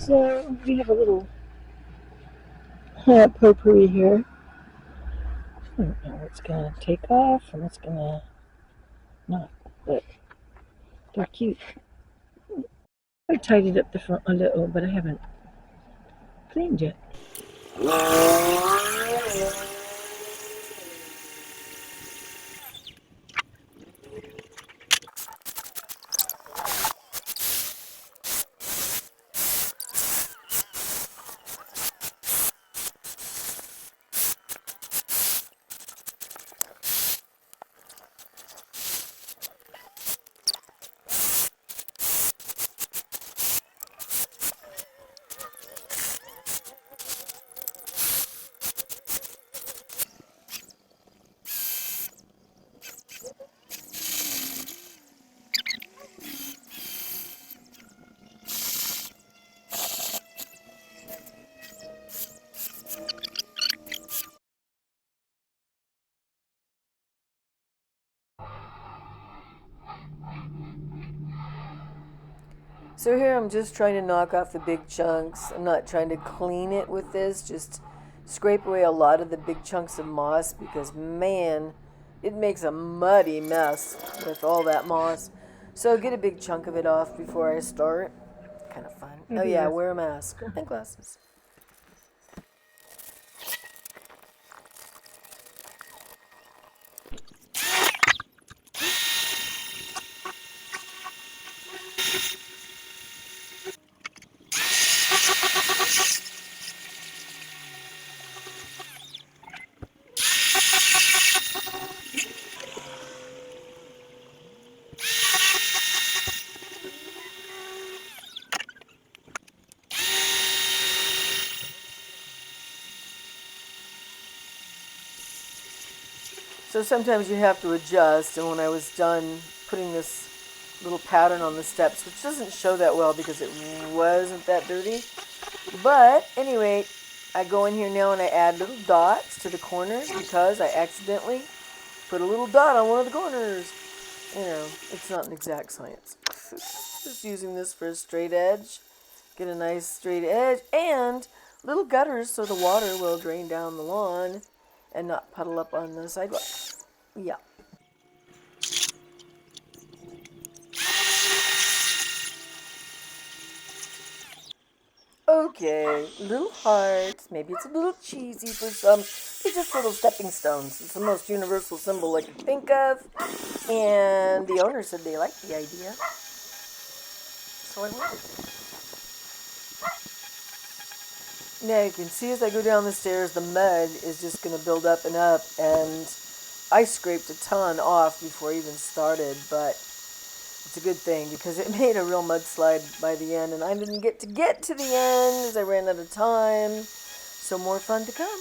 So we have a little potpourri here. And now it's gonna take off, and it's gonna not, but they're cute. I tidied up the front a little, but I haven't cleaned yet. So here I'm just trying to knock off the big chunks. I'm not trying to clean it with this, just scrape away a lot of the big chunks of moss because man, it makes a muddy mess with all that moss. So get a big chunk of it off before I start. Kind of fun. Oh yeah, wear a mask and glasses. So sometimes you have to adjust, and when I was done putting this little pattern on the steps, which doesn't show that well because it wasn't that dirty, but anyway, I go in here now and I add little dots to the corners because I accidentally put a little dot on one of the corners. You know, it's not an exact science. Just using this for a straight edge. Get a nice straight edge and little gutters so the water will drain down the lawn and not puddle up on the sidewalk. Yeah. Okay, little hearts. Maybe it's a little cheesy for some. They're just little stepping stones. It's the most universal symbol I could think of. And the owner said they liked the idea. So I went. Now you can see as I go down the stairs, the mud is just going to build up and up. And I scraped a ton off before I even started, but it's a good thing because it made a real mudslide by the end, and I didn't get to the end as I ran out of time. So more fun to come.